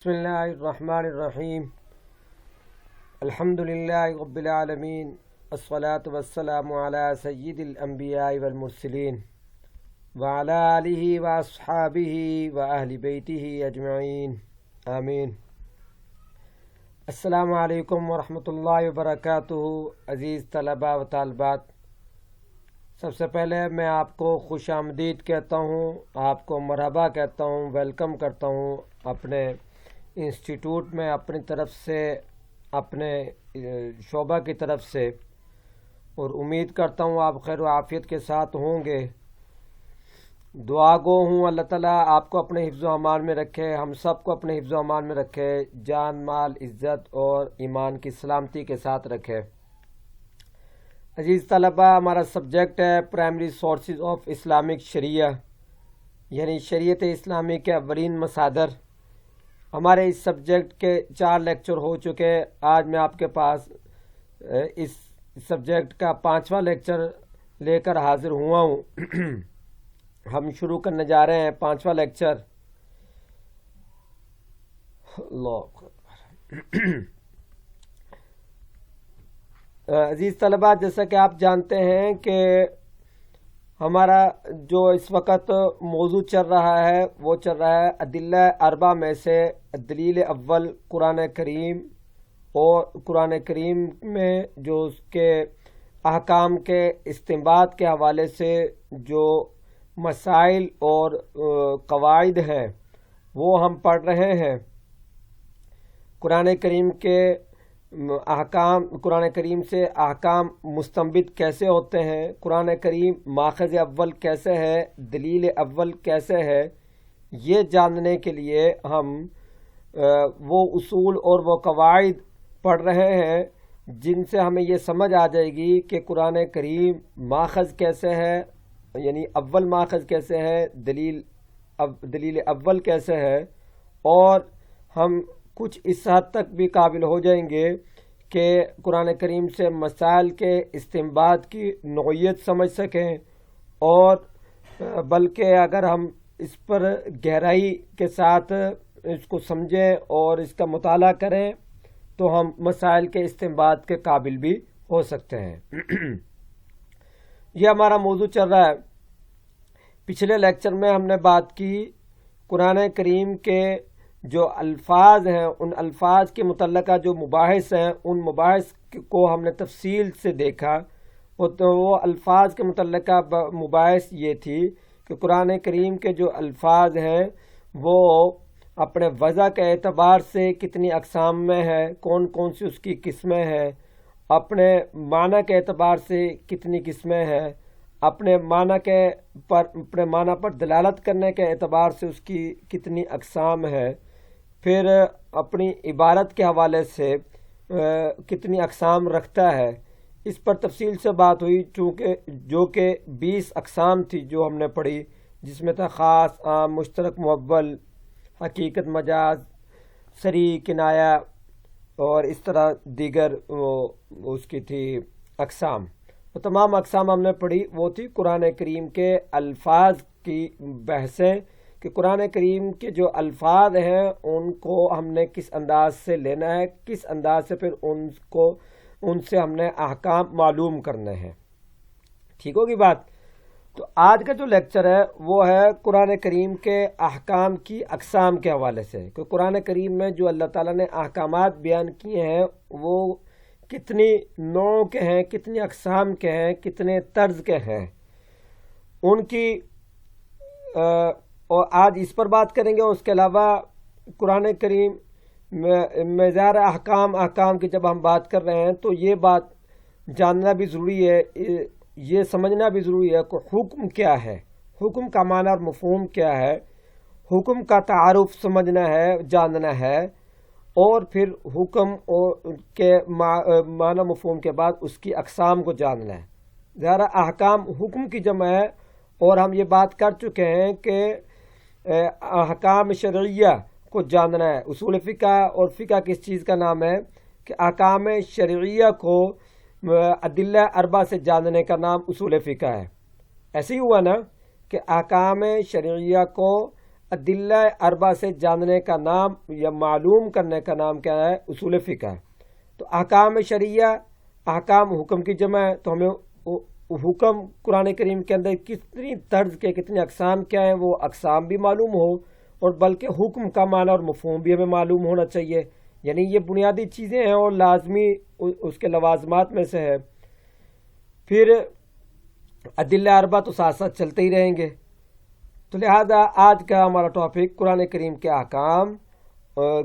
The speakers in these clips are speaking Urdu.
بسم اللہ الرحمن الرحیم الحمد للہ رب العالمین الصلاة والسلام علی سید الانبیاء والمرسلین وعلی آلہ واصحابہ واہل بیتہ اجمعین آمین۔ السلام علیکم ورحمۃ اللہ وبرکاتہ۔ عزیز طلباء و طالبات، سب سے پہلے میں آپ کو خوش آمدید کہتا ہوں، آپ کو مرحبا کہتا ہوں، ویلکم کرتا ہوں اپنے انسٹیٹیوٹ میں، اپنی طرف سے، اپنے شعبہ کی طرف سے، اور امید کرتا ہوں آپ خیر و عافیت کے ساتھ ہوں گے۔ دعا گو ہوں اللہ تعالیٰ آپ کو اپنے حفظ و امان میں رکھے، ہم سب کو اپنے حفظ و امان میں رکھے، جان مال عزت اور ایمان کی سلامتی کے ساتھ رکھے۔ عزیز طلبہ، ہمارا سبجیکٹ ہے پرائمری سورسز آف اسلامک شریعہ، یعنی شریعت اسلامی کے اولین مصادر۔ ہمارے اس سبجیکٹ کے 4 لیکچر ہو چکے۔ آج میں آپ کے پاس اس سبجیکٹ کا 5واں لیکچر لے کر حاضر ہوا ہوں۔ ہم شروع کرنے جا رہے ہیں 5واں لیکچر۔ اللہ اکبر۔ عزیز طلباء، جیسا کہ آپ جانتے ہیں کہ ہمارا جو اس وقت موضوع چل رہا ہے وہ چل رہا ہے ادلہ اربع میں سے دلیل اول قرآن کریم، اور قرآن کریم میں جو اس کے احکام کے استنباط کے حوالے سے جو مسائل اور قواعد ہیں وہ ہم پڑھ رہے ہیں۔ قرآن کریم کے احکام، قرآن کریم سے احکام مستنبط کیسے ہوتے ہیں، قرآن کریم ماخذ اول کیسے ہے، دلیل اول کیسے ہے، یہ جاننے کے لیے ہم وہ اصول اور وہ قواعد پڑھ رہے ہیں جن سے ہمیں یہ سمجھ آ جائے گی کہ قرآن کریم ماخذ کیسے ہے، یعنی اول ماخذ کیسے ہے، دلیل اول کیسے ہے، اور ہم کچھ اس حد تک بھی قابل ہو جائیں گے کہ قرآن کریم سے مسائل کے استنباط کی نوعیت سمجھ سکیں، اور بلکہ اگر ہم اس پر گہرائی کے ساتھ اس کو سمجھیں اور اس کا مطالعہ کریں تو ہم مسائل کے استنباط کے قابل بھی ہو سکتے ہیں۔ یہ ہمارا موضوع چل رہا ہے۔ پچھلے لیکچر میں ہم نے بات کی قرآن کریم کے جو الفاظ ہیں، ان الفاظ کے متعلقہ جو مباحث ہیں، ان مباحث کو ہم نے تفصیل سے دیکھا۔ وہ الفاظ کے متعلقہ مباحث یہ تھی کہ قرآن کریم کے جو الفاظ ہیں وہ اپنے وضع کے اعتبار سے کتنی اقسام میں ہے، کون کون سی اس کی قسمیں ہیں، اپنے معنی کے اعتبار سے کتنی قسمیں ہیں، اپنے معنی پر دلالت کرنے کے اعتبار سے اس کی کتنی اقسام ہے، پھر اپنی عبارت کے حوالے سے کتنی اقسام رکھتا ہے۔ اس پر تفصیل سے بات ہوئی، چونکہ جو کہ 20 اقسام تھی جو ہم نے پڑھی، جس میں تھا خاص، عام، مشترک، مؤول، حقیقت، مجاز، صریح، کنایہ، اور اس طرح دیگر اس کی تھی اقسام۔ وہ تمام اقسام ہم نے پڑھی، وہ تھی قرآن کریم کے الفاظ کی بحثیں، کہ قرآن کریم کے جو الفاظ ہیں ان کو ہم نے کس انداز سے لینا ہے، کس انداز سے پھر ان سے ہم نے احکام معلوم کرنے ہیں۔ ٹھیک ہوگی بات؟ تو آج کا جو لیکچر ہے وہ ہے قرآن کریم کے احکام کی اقسام کے حوالے سے، کہ قرآن کریم میں جو اللہ تعالیٰ نے احکامات بیان کیے ہیں وہ کتنی نوع کے ہیں، کتنی اقسام کے ہیں، کتنے طرز کے ہیں، ان کی اور آج اس پر بات کریں گے۔ اس کے علاوہ قرآن کریم میں ظاہر احکام کی جب ہم بات کر رہے ہیں تو یہ بات جاننا بھی ضروری ہے، یہ سمجھنا بھی ضروری ہے کہ حکم کیا ہے، حکم کا معنی اور مفہوم کیا ہے، حکم کا تعارف سمجھنا ہے، جاننا ہے، اور پھر حکم کے معنی مفہوم کے بعد اس کی اقسام کو جاننا ہے۔ ظاہر احکام حکم کی جمع ہے، اور ہم یہ بات کر چکے ہیں کہ احکام شرعیہ کو جاننا ہے۔ اصول فقہ اور فقہ کس چیز کا نام ہے کہ احکام شرعیہ کو ادلہ اربع سے جاننے کا نام اصول فقہ ہے۔ ایسے ہی ہوا نا کہ احکام شرعیہ کو ادلہ اربع سے جاننے کا نام یا معلوم کرنے کا نام کیا ہے؟ اصول فقہ ہے۔ تو احکام شرعیہ، احکام حکم کی جمع ہے، تو ہمیں حکم قرآن کریم کے اندر کتنی طرز کے کتنی اقسام کیا ہیں وہ اقسام بھی معلوم ہو، اور بلکہ حکم کا معنی اور مفہوم بھی ہمیں معلوم ہونا چاہیے۔ یعنی یہ بنیادی چیزیں ہیں اور لازمی اس کے لوازمات میں سے ہے۔ پھر ادلہ اربع تو ساتھ ساتھ چلتے ہی رہیں گے۔ تو لہذا آج کا ہمارا ٹاپک قرآن کریم کے احکام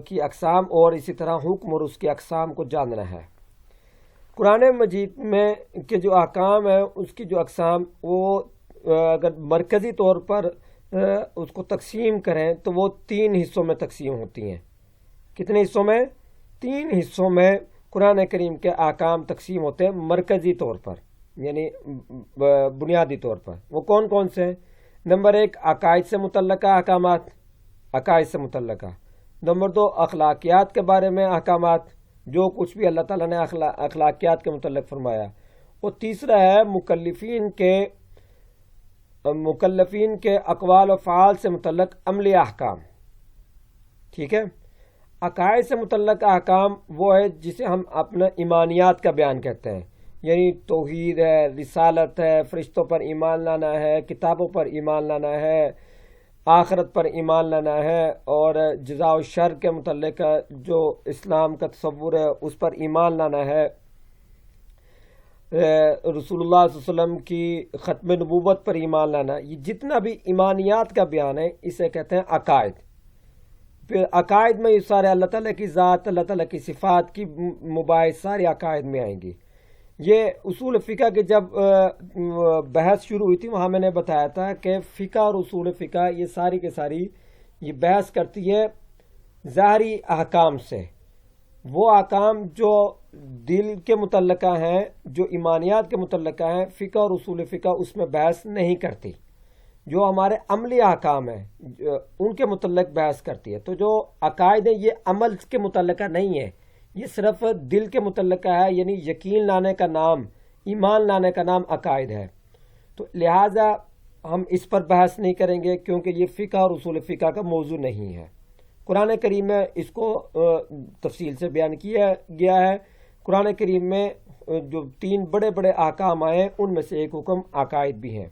کی اقسام اور اسی طرح حکم اور اس کی اقسام کو جاننا ہے۔ قرآن مجید میں کے جو احکام ہیں اس کی جو اقسام وہ اگر مرکزی طور پر اس کو تقسیم کریں تو وہ 3 حصوں میں تقسیم ہوتی ہیں۔ کتنے حصوں میں؟ 3 حصوں میں قرآن کریم کے احکام تقسیم ہوتے ہیں مرکزی طور پر، یعنی بنیادی طور پر۔ وہ کون کون سے ہیں؟ نمبر 1 عقائد سے متعلقہ احکامات، عقائد سے متعلقہ۔ نمبر 2 اخلاقیات کے بارے میں احکامات، جو کچھ بھی اللہ تعالیٰ نے اخلاقیات کے متعلق فرمایا۔ اور تیسرا ہے مکلفین کے اقوال و افعال سے متعلق عملی احکام۔ ٹھیک ہے۔ عقائد سے متعلق احکام وہ ہے جسے ہم اپنا ایمانیات کا بیان کہتے ہیں، یعنی توحید ہے، رسالت ہے، فرشتوں پر ایمان لانا ہے، کتابوں پر ایمان لانا ہے، آخرت پر ایمان لانا ہے، اور جزاء و شر کے متعلق جو اسلام کا تصور ہے اس پر ایمان لانا ہے، رسول اللہ صلی اللہ علیہ وسلم کی ختم نبوت پر ایمان لانا۔ یہ جتنا بھی ایمانیات کا بیان ہے اسے کہتے ہیں عقائد۔ پھر عقائد میں یہ سارے اللہ تعالیٰ کی ذات، اللہ تعالیٰ کی صفات کی مباحث سارے عقائد میں آئیں گی۔ یہ اصول فقہ کی جب بحث شروع ہوئی تھی وہاں میں نے بتایا تھا کہ فقہ اور اصول فقہ یہ ساری کے ساری یہ بحث کرتی ہے ظاہری احکام سے۔ وہ احکام جو دل کے متعلقہ ہیں، جو ایمانیات کے متعلقہ ہیں، فقہ اور اصول فقہ اس میں بحث نہیں کرتی۔ جو ہمارے عملی احکام ہیں ان کے متعلق بحث کرتی ہے۔ تو جو عقائد ہیں یہ عمل کے متعلقہ نہیں ہے، یہ صرف دل کے متعلقہ ہے، یعنی یقین لانے کا نام، ایمان لانے کا نام عقائد ہے۔ تو لہٰذا ہم اس پر بحث نہیں کریں گے کیونکہ یہ فقہ اور اصول فقہ کا موضوع نہیں ہے۔ قرآن کریم میں اس کو تفصیل سے بیان کیا گیا ہے۔ قرآن کریم میں جو 3 بڑے بڑے احکام آئے ہیں ان میں سے ایک حکم عقائد بھی ہیں۔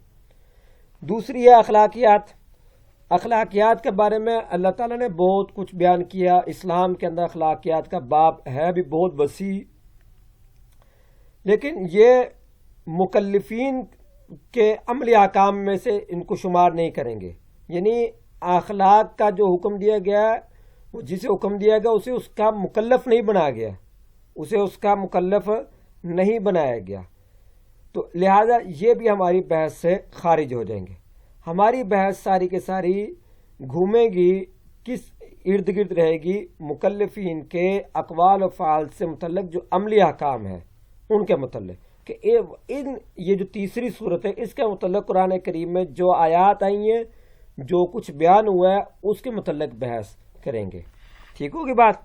دوسری ہے اخلاقیات۔ اخلاقیات کے بارے میں اللہ تعالیٰ نے بہت کچھ بیان کیا۔ اسلام کے اندر اخلاقیات کا باب ہے بھی بہت وسیع، لیکن یہ مکلفین کے عملی احکام میں سے ان کو شمار نہیں کریں گے۔ یعنی اخلاق کا جو حکم دیا گیا ہے، جسے حکم دیا گیا اسے اس کا مکلف نہیں بنایا گیا، اسے اس کا مکلف نہیں بنایا گیا۔ تو لہٰذا یہ بھی ہماری بحث سے خارج ہو جائیں گے۔ ہماری بحث ساری کے ساری گھومے گی کس ارد گرد رہے گی؟ مکلفین کے اقوال و افعال سے متعلق جو عملی احکام ہیں ان کے متعلق، کہ یہ جو تیسری صورت ہے اس کے متعلق قرآن کریم میں جو آیات آئی ہیں، جو کچھ بیان ہوا ہے اس کے متعلق بحث کریں گے۔ ٹھیک ہوگی بات؟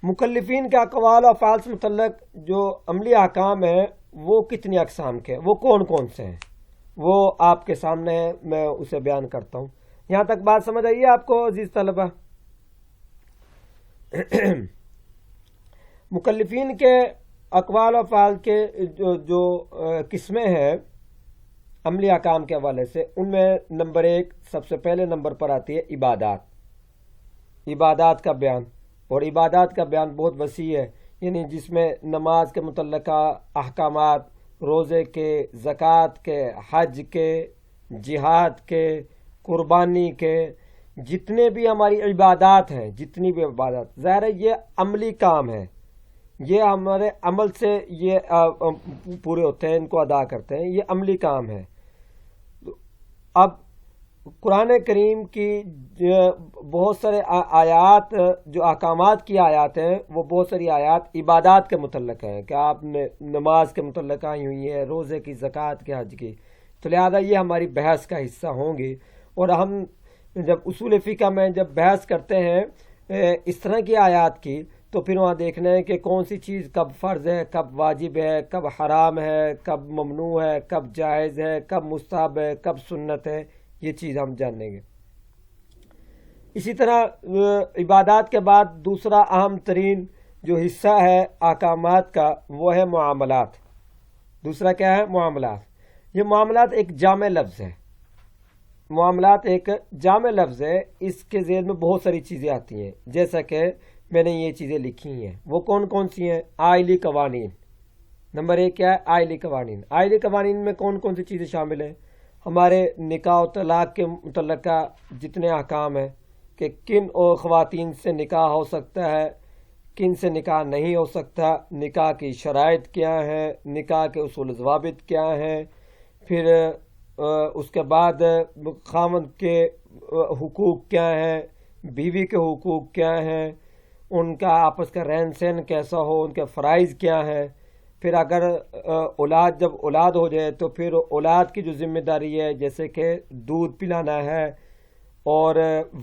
مکلفین کے اقوال و افعال سے متعلق جو عملی احکام ہیں وہ کتنی اقسام کے ہیں، وہ کون کون سے ہیں، وہ آپ کے سامنے ہے، میں اسے بیان کرتا ہوں۔ یہاں تک بات سمجھ آئیے آپ کو عزیز طلبہ؟ مکلفین کے اقوال و افعال کے جو قسمیں ہیں عملی احکام کے حوالے سے، ان میں نمبر 1 سب سے پہلے نمبر پر آتی ہے عبادات کا بیان۔ اور عبادات کا بیان بہت وسیع ہے، یعنی جس میں نماز کے متعلقہ احکامات، روزے کے، زکوٰۃ کے، حج کے، جہاد کے، قربانی کے، جتنے بھی ہماری عبادات ہیں، جتنی بھی عبادات، ظاہر ہے یہ عملی کام ہے، یہ ہمارے عمل سے یہ پورے ہوتے ہیں، ان کو ادا کرتے ہیں، یہ عملی کام ہے۔ اب قرآن کریم کی بہت سارے آیات، جو احکامات کی آیات ہیں، وہ بہت ساری آیات عبادات کے متعلق ہیں کہ آپ نے نماز کے متعلق آئی ہوئی ہیں، روزے کی، زکوٰۃ کے، حج کی۔ تو لہذا یہ ہماری بحث کا حصہ ہوں گی۔ اور ہم جب اصول فقہ میں جب بحث کرتے ہیں اس طرح کی آیات کی، تو پھر وہاں دیکھنا ہے کہ کون سی چیز کب فرض ہے، کب واجب ہے، کب حرام ہے، کب ممنوع ہے، کب جائز ہے، کب مستحب ہے، کب سنت ہے، یہ چیز ہم جانیں گے۔ اسی طرح عبادات کے بعد دوسرا اہم ترین جو حصہ ہے احکامات کا وہ ہے معاملات. دوسرا کیا ہے؟ معاملات. یہ معاملات ایک جامع لفظ ہے. معاملات ایک جامع لفظ ہے. اس کے ذیل میں بہت ساری چیزیں آتی ہیں، جیسا کہ میں نے یہ چیزیں لکھی ہیں. وہ کون کون سی ہیں؟ آئلی قوانین. نمبر 1 کیا ہے؟ آئلی قوانین. آئلی قوانین میں کون کون سی چیزیں شامل ہیں؟ ہمارے نکاح و طلاق کے متعلقہ جتنے احکام ہیں کہ کن اور خواتین سے نکاح ہو سکتا ہے، کن سے نکاح نہیں ہو سکتا، نکاح کی شرائط کیا ہیں، نکاح کے اصول و ضوابط کیا ہیں، پھر اس کے بعد خاوند کے حقوق کیا ہیں، بیوی کے حقوق کیا ہیں، ان کا آپس کا رہن سہن کیسا ہو، ان کے فرائض کیا ہیں. پھر اگر جب اولاد ہو جائے تو پھر اولاد کی جو ذمہ داری ہے، جیسے کہ دودھ پلانا ہے، اور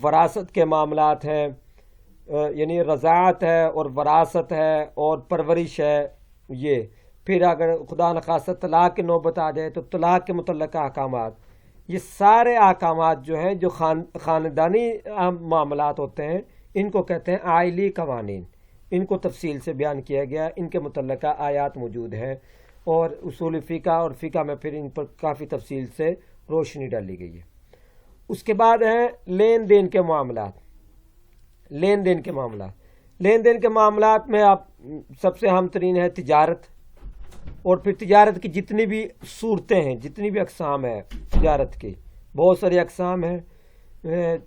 وراثت کے معاملات ہیں، یعنی رضاعت ہے اور وراثت ہے اور پرورش ہے. یہ پھر اگر خدا نخواستہ طلاق کی نوبت آ جائے تو طلاق کے متعلقہ احکامات. یہ سارے احکامات جو ہیں جو خاندانی معاملات ہوتے ہیں، ان کو کہتے ہیں آئلی قوانین. ان کو تفصیل سے بیان کیا گیا، ان کے متعلقہ آیات موجود ہیں، اور اصول فقہ اور فقہ میں پھر ان پر کافی تفصیل سے روشنی ڈالی گئی ہے. اس کے بعد ہیں لین دین کے معاملات. لین دین کے معاملات. لین دین کے معاملات میں آپ سب سے اہم ترین ہے تجارت، اور پھر تجارت کی جتنی بھی صورتیں ہیں، جتنی بھی اقسام ہیں تجارت کی، بہت ساری اقسام ہیں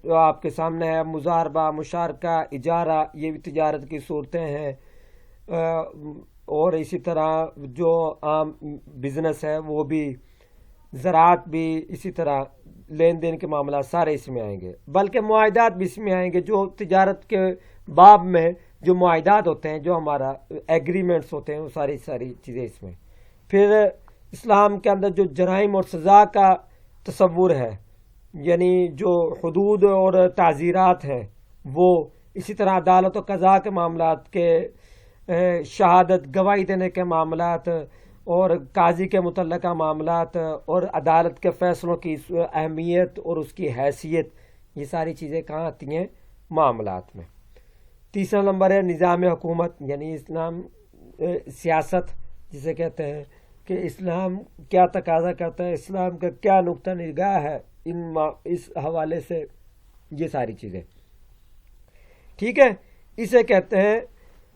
جو آپ کے سامنے ہے. مضاربہ، مشارکہ، اجارہ، یہ بھی تجارت کی صورتیں ہیں. اور اسی طرح جو عام بزنس ہے وہ بھی، زراعت بھی، اسی طرح لین دین کے معاملات سارے اس میں آئیں گے. بلکہ معاہدات بھی اس میں آئیں گے. جو تجارت کے باب میں جو معاہدات ہوتے ہیں، جو ہمارا ایگریمنٹس ہوتے ہیں، وہ ساری چیزیں اس میں. پھر اسلام کے اندر جو جرائم اور سزا کا تصور ہے، یعنی جو حدود اور تعزیرات ہیں وہ. اسی طرح عدالت و قضاء کے معاملات کے، شہادت گواہی دینے کے معاملات، اور قاضی کے متعلقہ معاملات، اور عدالت کے فیصلوں کی اہمیت اور اس کی حیثیت، یہ ساری چیزیں کہاں آتی ہیں؟ معاملات میں. تیسرا نمبر ہے نظام حکومت، یعنی اسلام سیاست جسے کہتے ہیں، کہ اسلام کیا تقاضا کرتا ہے، اسلام کا کیا نقطہ نگاہ ہے اس حوالے سے. یہ ساری چیزیں ٹھیک ہے. اسے کہتے ہیں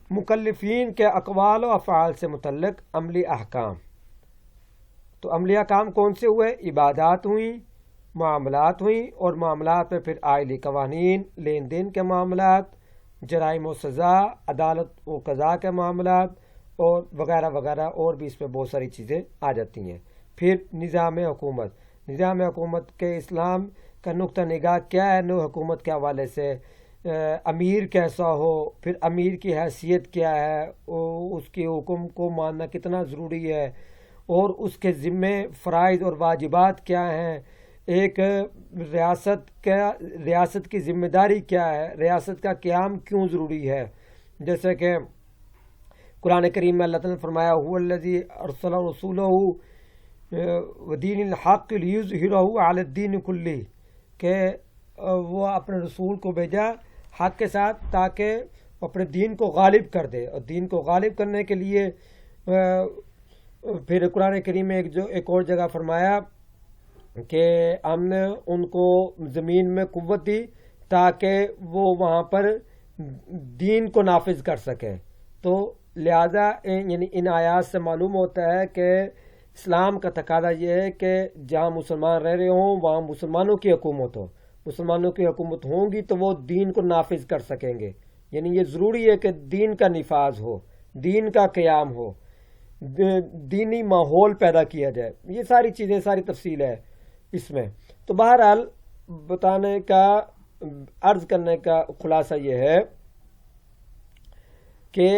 مکلفین کے اقوال و افعال سے متعلق عملی احکام. تو عملی احکام کون سے ہوئے؟ عبادات ہوئیں، معاملات ہوئیں، اور معاملات میں پھر آئلی قوانین، لین دین کے معاملات، جرائم و سزا، عدالت و قضاء کے معاملات، اور وغیرہ وغیرہ، اور بھی اس میں بہت ساری چیزیں آ جاتی ہیں. پھر نظام حکومت. نظام حکومت کے اسلام کا نقطہ نگاہ کیا ہے نو حکومت کے حوالے سے، امیر کیسا ہو، پھر امیر کی حیثیت کیا ہے، اس کے حکم کو ماننا کتنا ضروری ہے، اور اس کے ذمے فرائض اور واجبات کیا ہیں، ایک ریاست کی ذمہ داری کیا ہے، ریاست کا قیام کیوں ضروری ہے. جیسے کہ قرآن کریم میں اللہ تعالیٰ نے فرمایا هو الذی ارسل رسولہ ودین الحق لیظہرہ علی الدین کلہ، کہ وہ اپنے رسول کو بھیجا حق کے ساتھ تاکہ اپنے دین کو غالب کر دے. اور دین کو غالب کرنے کے لیے پھر قرآن کریم میں ایک اور جگہ فرمایا کہ ہم نے ان کو زمین میں قوت دی تاکہ وہ وہاں پر دین کو نافذ کر سکیں. تو لہذا یعنی ان آیات سے معلوم ہوتا ہے کہ اسلام کا تقاضا یہ ہے کہ جہاں مسلمان رہ رہے ہوں وہاں مسلمانوں کی حکومت ہو. مسلمانوں کی حکومت ہوں گی تو وہ دین کو نافذ کر سکیں گے. یعنی یہ ضروری ہے کہ دین کا نفاذ ہو، دین کا قیام ہو، دینی ماحول پیدا کیا جائے. یہ ساری چیزیں، ساری تفصیل ہے اس میں. تو بہرحال بتانے کا، عرض کرنے کا خلاصہ یہ ہے کہ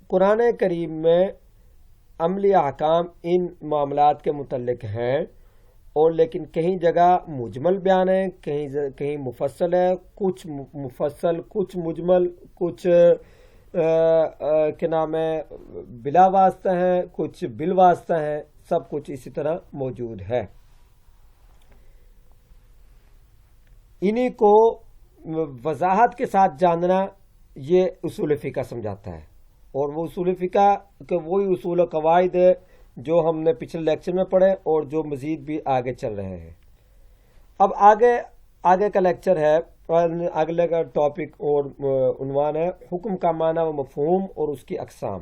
قرآن کریم میں عملی احکام ان معاملات کے متعلق ہیں، اور لیکن کہیں جگہ مجمل بیان ہے، کہیں مفصل ہے. کچھ مفصل، کچھ مجمل، کچھ کیا نام ہے بلا واسطہ ہیں، کچھ بالواسطہ ہیں. سب کچھ اسی طرح موجود ہے. انہی کو وضاحت کے ساتھ جاننا یہ اصول فقہ سمجھاتا ہے، اور وہ اصول فقہ کے وہی اصول و قواعد ہے جو ہم نے پچھلے لیکچر میں پڑھے اور جو مزید بھی آگے چل رہے ہیں۔ اب آگے کا لیکچر ہے، اگلے کا ٹاپک اور عنوان ہے حکم کا معنی و مفہوم اور اس کی اقسام۔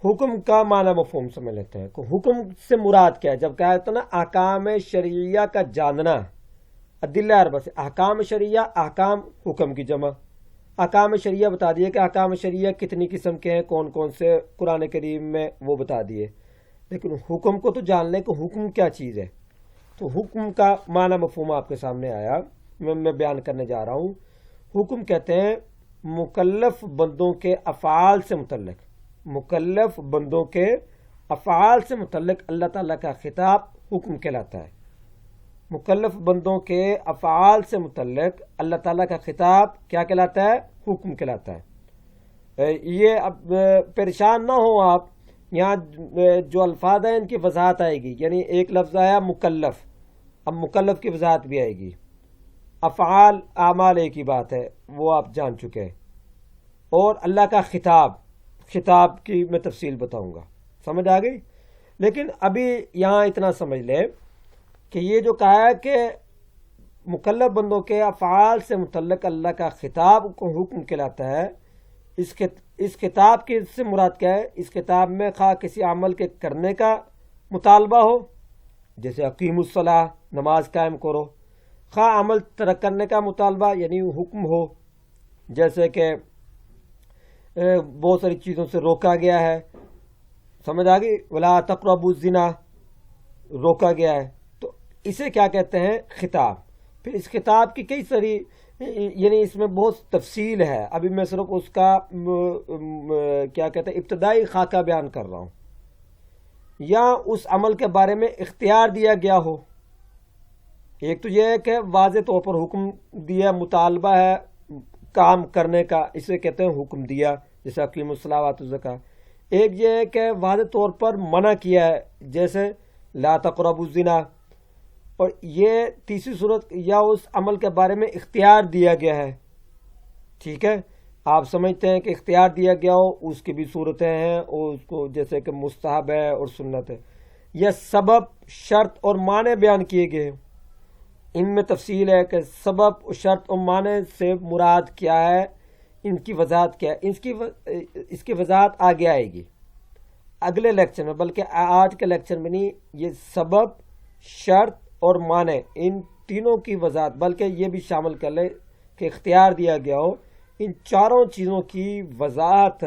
حکم کا معنی مفہوم سمجھ لیتے ہیں کہ حکم سے مراد کیا ہے۔ جب کہا جاتا ہے نا احکام شرعیہ کا جاننا، ادلہ اربع سے احکام شرعیہ، احکام حکم کی جمع، احکام شرعیہ بتا دیے کہ احکام شرعیہ کتنی قسم کے ہیں، کون کون سے قرآن کریم میں وہ بتا دیے، لیکن حکم کو تو جان لیں کہ حکم کیا چیز ہے۔ تو حکم کا معنی مفہوم آپ کے سامنے آیا، میں بیان کرنے جا رہا ہوں۔ حکم کہتے ہیں مکلف بندوں کے افعال سے متعلق، مکلف بندوں کے افعال سے متعلق اللہ تعالیٰ کا خطاب حکم کہلاتا ہے۔ مکلف بندوں کے افعال سے متعلق اللہ تعالیٰ کا خطاب کیا کہلاتا ہے؟ حکم کہلاتا ہے۔ یہ اب پریشان نہ ہو آپ، یہاں جو الفاظ ہیں ان کی وضاحت آئے گی، یعنی ایک لفظ آیا مکلف، اب مکلف کی وضاحت بھی آئے گی۔ افعال اعمال ایک ہی بات ہے، وہ آپ جان چکے ہیں، اور اللہ کا خطاب کی میں تفصیل بتاؤں گا، سمجھ آ گئی؟ لیکن ابھی یہاں اتنا سمجھ لے کہ یہ جو کہا ہے کہ مکلف بندوں کے افعال سے متعلق اللہ کا خطاب کو حکم کہلاتا ہے، اس خطاب کی سے مراد کیا ہے؟ اس خطاب میں خواہ کسی عمل کے کرنے کا مطالبہ ہو، جیسے اقیم الصلاۃ، نماز قائم کرو، خواہ عمل ترک کرنے کا مطالبہ یعنی حکم ہو، جیسے کہ بہت ساری چیزوں سے روکا گیا ہے، سمجھ آ گئی؟ ولا تقربوا الزنا روکا گیا ہے، تو اسے کیا کہتے ہیں؟ خطاب۔ پھر اس خطاب کی کئی ساری یعنی اس میں بہت تفصیل ہے، ابھی میں صرف اس کا کیا کہتے ہیں ابتدائی خاکہ بیان کر رہا ہوں۔ یا اس عمل کے بارے میں اختیار دیا گیا ہو، ایک تو یہ ہے کہ واضح طور پر حکم دیا، مطالبہ ہے کام کرنے کا، اسے کہتے ہیں حکم دیا، جیسے اقیم الصلاۃ وآتوا الزکاۃ۔ ایک یہ ہے کہ واضح طور پر منع کیا ہے، جیسے لا تقربوا الزنا، اور یہ تیسری صورت یا اس عمل کے بارے میں اختیار دیا گیا ہے، ٹھیک ہے؟ آپ سمجھتے ہیں کہ اختیار دیا گیا ہو، اس کی بھی صورتیں ہیں، اور اس کو جیسے کہ مستحب ہے اور سنت ہے، یا سبب شرط اور معنی بیان کیے گئے، ان میں تفصیل ہے کہ سبب شرط اور معنی سے مراد کیا ہے، ان کی وضاحت کیا ہے، اس کی وضاحت آگے آئے گی اگلے لیکچر میں، بلکہ آج کے لیکچر میں نہیں، یہ سبب شرط اور معنی ان تینوں کی وضاحت، بلکہ یہ بھی شامل کر لے کہ اختیار دیا گیا ہو، ان چاروں چیزوں کی وضاحت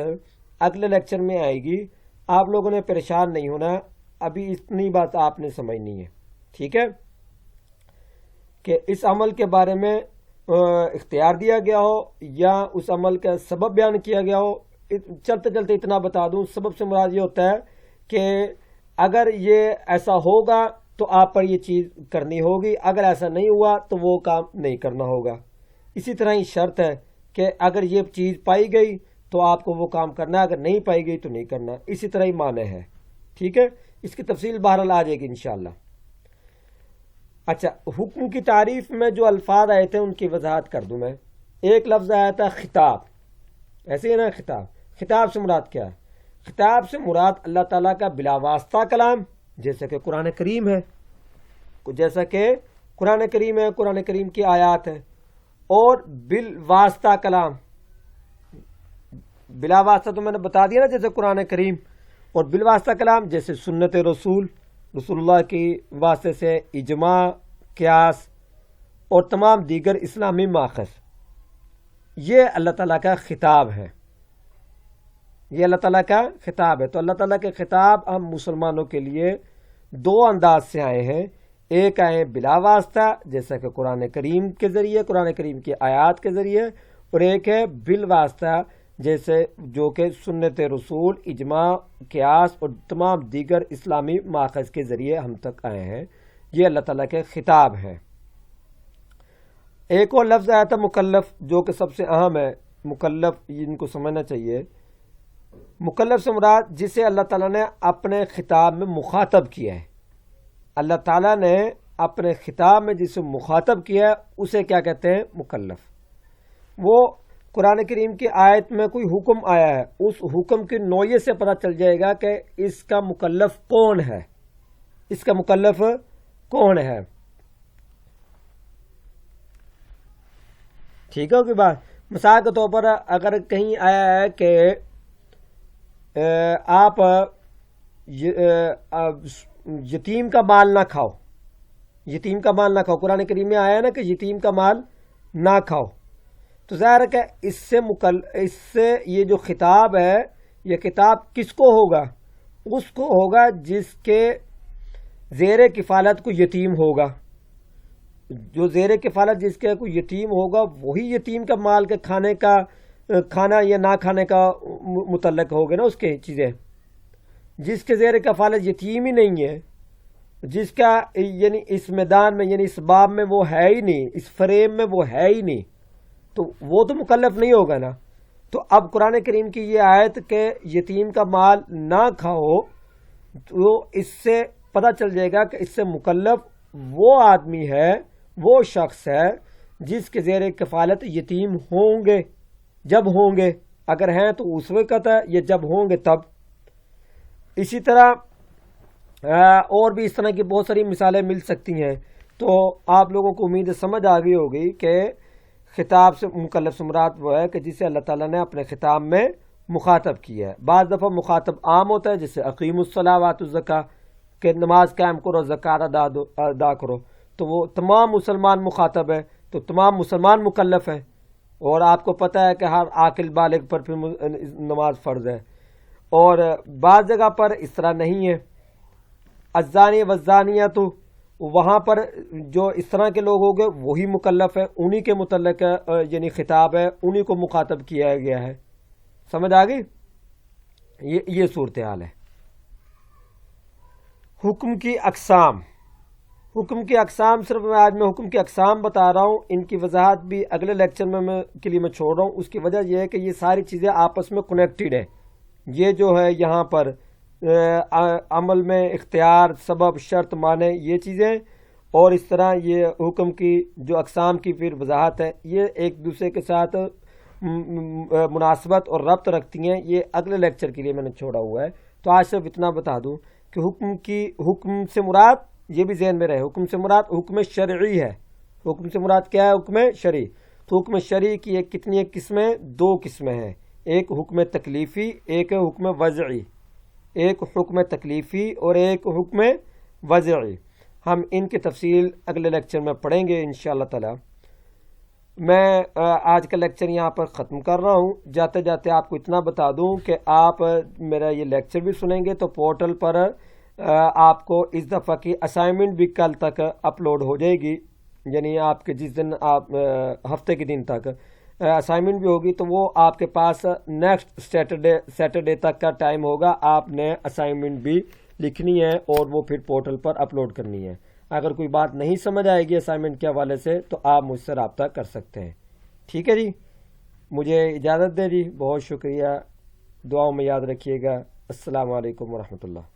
اگلے لیکچر میں آئے گی۔ آپ لوگوں نے پریشان نہیں ہونا، ابھی اتنی بات آپ نے سمجھنی ہے، ٹھیک ہے؟ کہ اس عمل کے بارے میں اختیار دیا گیا ہو یا اس عمل کا سبب بیان کیا گیا ہو۔ چلتے چلتے اتنا بتا دوں، سبب سے مراد یہ ہوتا ہے کہ اگر یہ ایسا ہوگا تو آپ پر یہ چیز کرنی ہوگی، اگر ایسا نہیں ہوا تو وہ کام نہیں کرنا ہوگا۔ اسی طرح ہی شرط ہے کہ اگر یہ چیز پائی گئی تو آپ کو وہ کام کرنا ہے، اگر نہیں پائی گئی تو نہیں کرنا۔ اسی طرح ہی معنی ہے، ٹھیک ہے؟ اس کی تفصیل بہرحال آ جائے گی انشاءاللہ۔ اچھا، حکم کی تعریف میں جو الفاظ آئے تھے ان کی وضاحت کر دوں میں۔ ایک لفظ آیا تھا خطاب، ایسے ہی نا؟ خطاب سے مراد کیا ہے؟ خطاب سے مراد اللہ تعالیٰ کا بلا واسطہ کلام، جیسا کہ قرآن کریم ہے، قرآن کریم کی آیات ہے، اور بالواسطہ کلام، بلا واسطہ تو میں نے بتا دیا نا، جیسے قرآن کریم، اور بالواسطہ کلام جیسے سنت رسول اللہ کی واسطے سے اجماع، قیاس اور تمام دیگر اسلامی ماخذ، یہ اللہ تعالیٰ کا خطاب ہے، یہ اللہ تعالیٰ کا خطاب ہے۔ تو اللہ تعالیٰ کے خطاب ہم مسلمانوں کے لیے دو انداز سے آئے ہیں، ایک آئے بلا واسطہ جیسا کہ قرآن کریم کے ذریعے، قرآن کریم کی آیات کے ذریعے، اور ایک ہے بالواسطہ جیسے جو کہ سنت رسول، اجماع، قیاس اور تمام دیگر اسلامی ماخذ کے ذریعے ہم تک آئے ہیں۔ یہ اللہ تعالیٰ کے خطاب ہے۔ ایک اور لفظ آیا تھا مکلف، جو کہ سب سے اہم ہے۔ مکلف ان کو سمجھنا چاہیے۔ مکلف سے مراد جسے اللہ تعالیٰ نے اپنے خطاب میں مخاطب کیا ہے۔ اللہ تعالیٰ نے اپنے خطاب میں جسے مخاطب کیا ہے اسے کیا کہتے ہیں؟ مکلف۔ وہ قرآن کریم کی آیت میں کوئی حکم آیا ہے، اس حکم کی نوعیت سے پتہ چل جائے گا کہ اس کا مکلف کون ہے، اس کا مکلف کون ہے۔ ٹھیک ہے کہ بات؟ مثال کے طور پر اگر کہیں آیا ہے کہ آپ یتیم کا مال نہ کھاؤ، یتیم کا مال نہ کھاؤ، قرآن کریم میں آیا ہے نا کہ یتیم کا مال نہ کھاؤ، تو ظاہر ہے کہ اس سے یہ جو خطاب ہے، یہ خطاب کس کو ہوگا؟ اس کو ہوگا جس کے زیر کفالت کو یتیم ہوگا، جو زیر کفالت جس کے کوئی یتیم ہوگا وہی یتیم کا مال کے کھانا یا نہ کھانے کا متعلق ہوگا نا اس کے چیزیں۔ جس کے زیر کفالت یتیم ہی نہیں ہے، جس کا یعنی اس میدان میں یعنی اس باب میں وہ ہے ہی نہیں، اس فریم میں وہ ہے ہی نہیں، تو وہ تو مکلف نہیں ہوگا نا۔ تو اب قرآن کریم کی یہ آیت کہ یتیم کا مال نہ کھاؤ، تو اس سے پتہ چل جائے گا کہ اس سے مکلف وہ آدمی ہے، وہ شخص ہے جس کے زیر کفالت یتیم ہوں گے، جب ہوں گے، اگر ہیں تو اس وقت ہے، یا جب ہوں گے تب۔ اسی طرح اور بھی اس طرح کی بہت ساری مثالیں مل سکتی ہیں۔ تو آپ لوگوں کو امید سمجھ آ گئی ہوگی کہ خطاب سے مکلف سے مراد وہ ہے کہ جسے اللہ تعالیٰ نے اپنے خطاب میں مخاطب کیا ہے۔ بعض دفعہ مخاطب عام ہوتا ہے، جیسے اقیم الصلاۃ وآتوا الزکاۃ، کہ نماز قائم کرو، زکوٰۃ ادا کرو، تو وہ تمام مسلمان مخاطب ہے، تو تمام مسلمان مکلف ہیں، اور آپ کو پتہ ہے کہ ہر عاقل بالغ پر پھر نماز فرض ہے۔ اور بعض جگہ پر اس طرح نہیں ہے، الزانی والزانیۃ، وہاں پر جو اس طرح کے لوگ ہوں گے وہی مکلف ہے، انہی کے متعلق یعنی خطاب ہے، انہی کو مخاطب کیا گیا ہے۔ سمجھ آ گئی؟ یہ صورتحال ہے۔ حکم کی اقسام، حکم کی اقسام صرف آج میں حکم کی اقسام بتا رہا ہوں، ان کی وضاحت بھی اگلے لیکچر میں کے لیے میں چھوڑ رہا ہوں۔ اس کی وجہ یہ ہے کہ یہ ساری چیزیں آپس میں کنیکٹڈ ہیں۔ یہ جو ہے یہاں پر عمل میں اختیار، سبب، شرط، معنی، یہ چیزیں، اور اس طرح یہ حکم کی جو اقسام کی پھر وضاحت ہے، یہ ایک دوسرے کے ساتھ مناسبت اور ربط رکھتی ہیں۔ یہ اگلے لیکچر کے لیے میں نے چھوڑا ہوا ہے۔ تو آج صرف اتنا بتا دوں کہ حکم سے مراد، یہ بھی ذہن میں رہے، حکم سے مراد حکم شرعی ہے۔ حکم سے مراد کیا ہے؟ حکم شرعی۔ تو حکم شرعی کی کتنی قسمیں؟ 2 قسمیں ہیں، ایک حکم تکلیفی، ایک حکم وضعی، ایک حکم تکلیفی اور ایک حکم وضعی۔ ہم ان کی تفصیل اگلے لیکچر میں پڑھیں گے انشاءاللہ تعالی۔ میں آج کا لیکچر یہاں پر ختم کر رہا ہوں۔ جاتے جاتے آپ کو اتنا بتا دوں کہ آپ میرا یہ لیکچر بھی سنیں گے تو پورٹل پر آپ کو اس دفعہ کی اسائنمنٹ بھی کل تک اپلوڈ ہو جائے گی، یعنی آپ کے جس دن آپ ہفتے کے دن تک اسائنمنٹ بھی ہوگی، تو وہ آپ کے پاس نیکسٹ سیٹرڈے تک کا ٹائم ہوگا۔ آپ نے اسائنمنٹ بھی لکھنی ہے اور وہ پھر پورٹل پر اپلوڈ کرنی ہے۔ اگر کوئی بات نہیں سمجھ آئے گی اسائنمنٹ کے حوالے سے تو آپ مجھ سے رابطہ کر سکتے ہیں۔ ٹھیک ہے جی، مجھے اجازت دے جی، بہت شکریہ، دعاؤں میں یاد رکھیے گا۔ السلام علیکم ورحمۃ اللہ۔